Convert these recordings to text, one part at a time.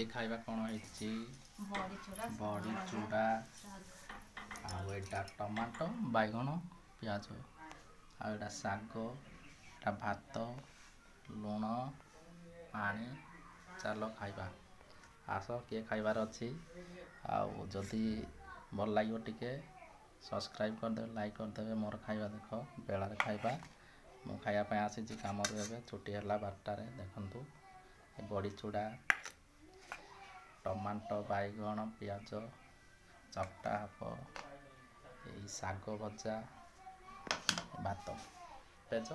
आज खाइबा कौन है बड़ी चूड़ा आटा टमाटो बैगण पियाज आटा शाग एटा भात लुण पानी चलो खाइबा आस किए खाइबार अच्छी आदि भल लगे टिके सब्सक्राइब करदे लाइक करदे मोर खाइबा देख बेलार खाइबा मु खाइबा आसी कम छुट्टी है 12टार देखु बड़ी चूड़ा टमाटो बैगण पियाज चकटा हम यही शाग भजा भात पेज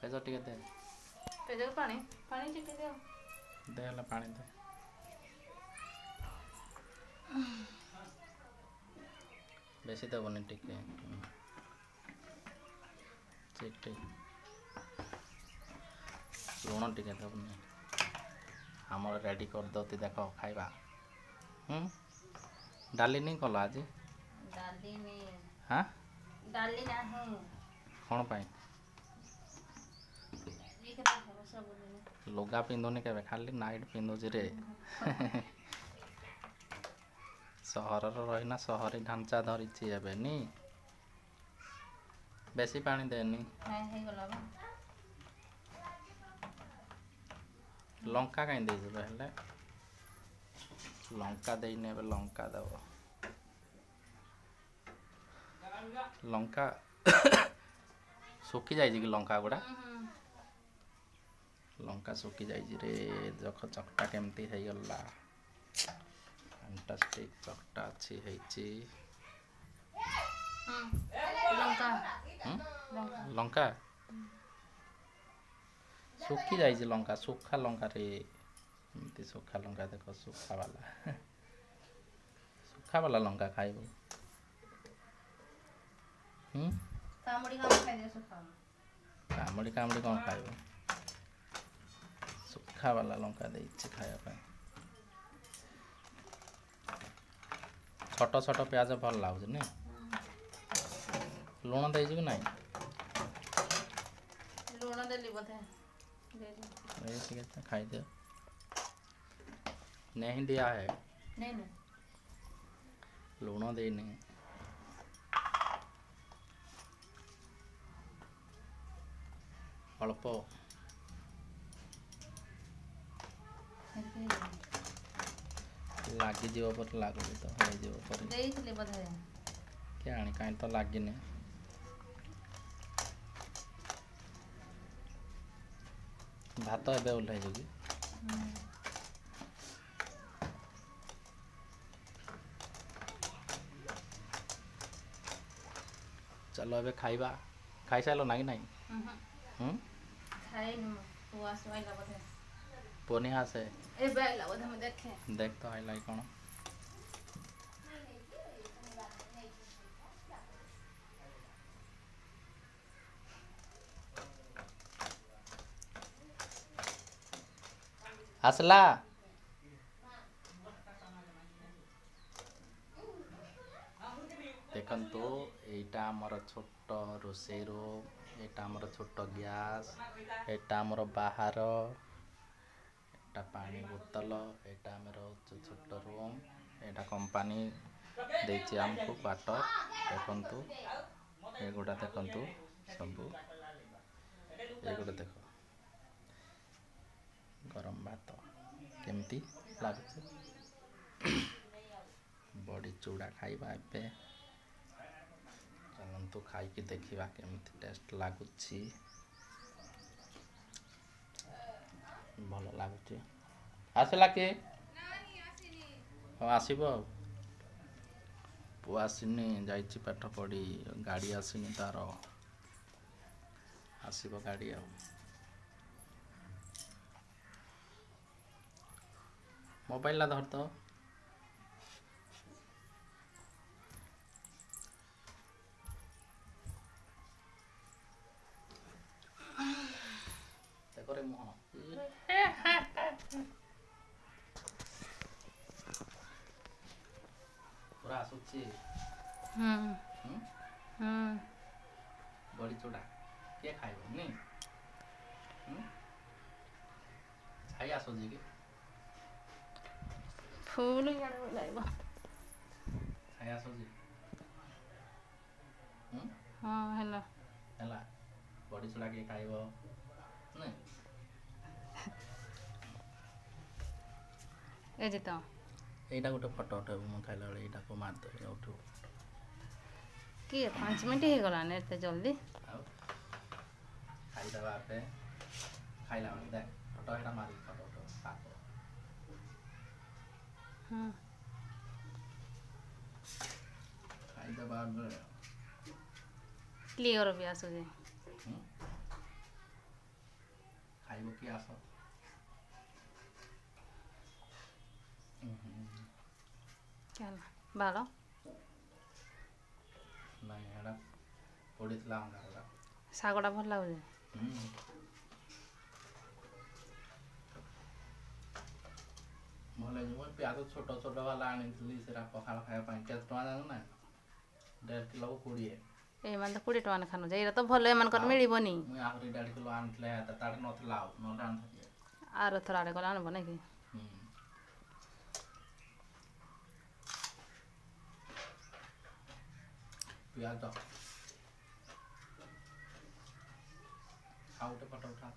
पेज टिके दे पेज पानी पानी टिके दे दे पानी दे बेसी देवनी टिके ठीक लुण टिके देवनी आम रेडी कर दो देख खाइबा डाली नहीं कल आज हाँ डाली नहीं कौन पाई लुगा पिंधुनी के खाली नाइट पिंधुची रे सहर रहीना सहरी ढांचा धरीची एबेनी बेसी पानी देनी लंका कहीं दे हेले लंका देने लंका दब लंका सुखी जाए कि लंका गुड़ा लंका सुखी जाए रे जख चकटा केमती है गला फैंटास्टिक चकटा अच्छी है लंका सुखी जाए लंका सुखा लंका रे एमती सुखा लंका देख सुखा वाला लंका खाइब कामुड़ी कामुड़ी कौन खाइब सुखा वाला लंका दे खाया छोट छोट प्याज भल लगुच नी लुण दे कि नहीं लुण देली बोधे ठीक है खाई दे नहीं दिया है नहीं लुण देनी अल्प लगिज पर लगुच तो क्या आनी कहीं तो लगिनी भात एबे ओल्हाई कि चलो एबे खाइबा खाई साइल ना कि नहीं पुनिया से देख तो आइला कौन आसला देखंतु एटा हमर छोट रोषेई रूम एटा हमर छोट गैस एटा हमर बाहर एटा पानी बोतल एटा हमर छोट रूम एटा कंपनी देछि हमको क्वार्टर देखंतु एगुडा देखंतु सब एगुडा देखो गरम भात केमती लागुच बड़ी चूड़ा खाइबा एबे चलंतु खाई कि देखिबा केमती टेस्ट लागुची भल लागुची आसला के आसब पुआ आसनी जाइछि पाठ पढ़ी गाड़ी आसनी तार आसब गाड़ी आ मोबाइल धर तो देखो मुह पूरा आसुची बड़ी चूड़ा किए खाइब नी छाई आसुची कि ଫୁଲ ଇଆଡ଼େ ଲାଗିବ। ଖାଇ ଆସୁଛି ହଁ ହେଲା ହେଲା ବଡ଼ି ଚୁଡ଼ା କିଏ ଖାଇବ ନାଇଁ ଏ ଯେ ତ ଏଇଟା ଗୋଟେ ଫଟୋ ଉଠେଇବୁ ମୁଁ ଖାଇଲା ବେଳେ ଏଇଟାକୁ ମାରିଦେବି ଉଠିବୁ କିଏ 5 ମିନିଟ୍ ହେଇଗଲାନି ଏତେ ଜଲ୍ଦି ଆଉ ଖାଇଦେବା ଏବେ ଖାଇଲା ବେଳେ ଦେଖ ଫଟୋ ଏଇଟା ମାରିକି ଫଟୋ ଉଠେଇବୁ ପାପ ହଁ ଖାଇଦେବା ଏବେ କ୍ଲିଅର ବି ଆସୁଛି ଖାଇବ କି ଆସ ବାଳ ନାଇଁ ଏଇଟା ପଡ଼ିଥିଲା ଅଙ୍ଗାରଟା ଶାଗଟା ଭଲ ଲାଗୁଛି ଭଲ ହେଇଯିବ ପିଆଜ ଛୋଟ ଛୋଟ ବାଲା ଆଣିଥିଲି ସେଟା ପଖାଳ ଖାଇବା ପାଇଁ କେତେ ଟଙ୍କା ଜାଣିଛୁ ନା 1.5 କିଲୋକୁ 20 ଏମାନେ ତ 20 ଟଙ୍କା ଖାନୁ ଯେ ଏଇଟା ତ ଭଲ ଏମାନଙ୍କର ମିଳିବନି ମୁଇଁ ଆହୁରି 1.5 କିଲୋ ଆଣିଥିଲେ ତାଡ଼େ ନଥିଲା ଆଉ ନହେଲେ ଆଣିଥିଲି ଆର ଥର ଆଡ଼େ ଗଲେ ଆଣିବ ନାଇଁ କି ପିଆଜ ଆଉ ଗୋଟେ ଫଟୋ ଉଠା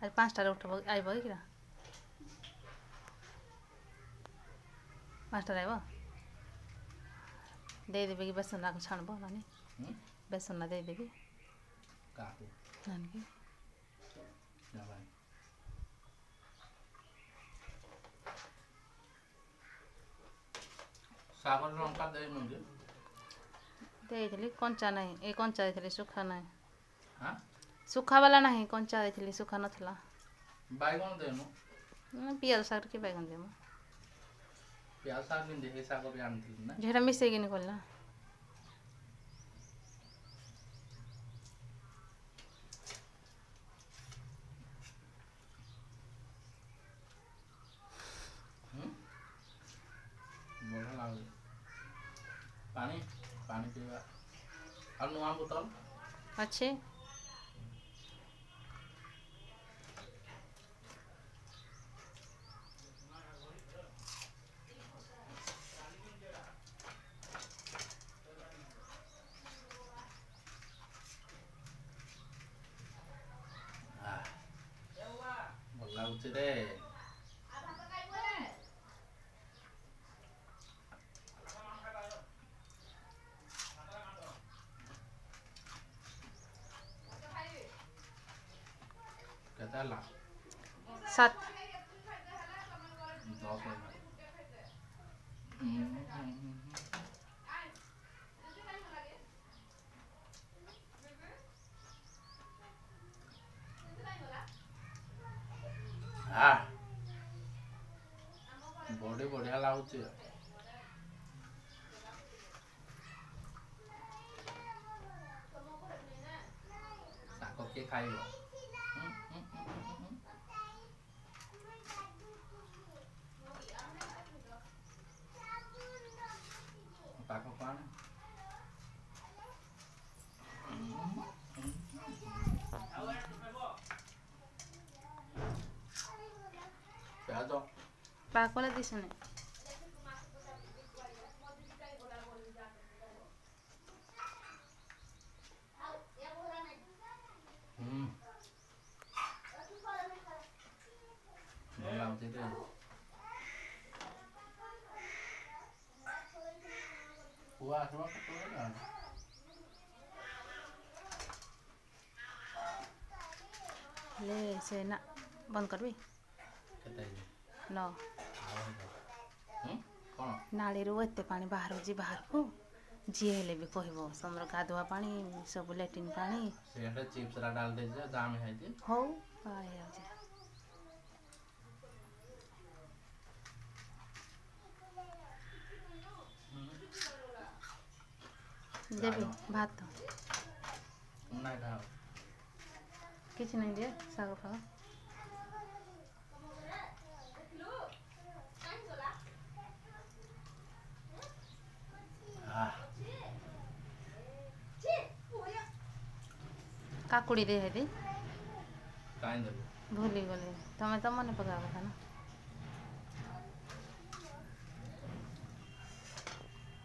ଆଜି 5ଟାରେ ଉଠିବ ଆଇବ କି 5ଟାରେ ଆଇବ ଦେଇଦେବି କି ବେସନ ଆକୁ ଛାଣିବ ନାନୀ ବେସନ ଦେଇଦେବି କାହାକୁ ନାନୀ ଶାଗରେ ଲଙ୍କା ଦେଇନୁ କି ଦେଇଥିଲି କଞ୍ଚା ନାହିଁ ଏ କଞ୍ଚା ଦେଇଥିଲି ଶୁଖା ନାହିଁ ହାଁ ଶୁଖା ବାଲା ନାହିଁ କଞ୍ଚା ଦେଇଥିଲି ଶୁଖା ନଥିଲା ବାଇଗଣ ଦେଇନୁ ପିଆଜ ଶାଗରେ କି ବାଇଗଣ ଦେବ ପିଆଜ ଶାଗ କେମିତି ଏ ଶାଗ ବି ଆଣିଥିଲି ନା ଝେଡ଼ା ମିଶେଇକିନି କଲା ବଢ଼ିଆ ଲାଗୁଛି ପାଣି ପାଣି ପିଇବା ଆଉ ନୂଆ ବୋତଲ ଅଛି ଭଲ ଲାଗୁଛି ରେ କେତେ ହେଲା 7 10 ବଡ଼ି ବଢ଼ିଆ ଲାଗୁଛି ଶାଗ କିଏ ଖାଇବ ପାଖକୁ ଆଣେ ପିଆଜ ପାକলে ଦିଶୁନି ଭଲ ଲାଗୁଛି ରେ ପୁଅ ଆସିବ କେତେବେଳେ ହେଲେ ସେ ନା ବନ୍ଦ କରିବି କେତେ ନ କ'ଣ ନାଳୀରୁ ଏତେ ପାଣି ବାହାରୁଛି ବାହାରକୁ ଯିଏ ହେଲେ ବି କହିବ ସମର ଗାଧୁଆ ପାଣି ସବୁ ଲାଟ୍ରିନ୍ ପାଣି ସେଟା ଚିପ୍ସରା ଡାଲ ଦେଇଛ ଜାମ ହେଇଛି ହଉ ହେଇଯାଉଛି ଦେବି ଭାତ କିଛି ନାହିଁ ଦିଏ ଶାଗ ଫାଗ କାକୁଡ଼ି ଦେ ହେଦି କାହିଁ ଦେବୁ ଭୁଲିଗଲି ତମେ ତ ମନେ ପକାଇବା କଥା ନା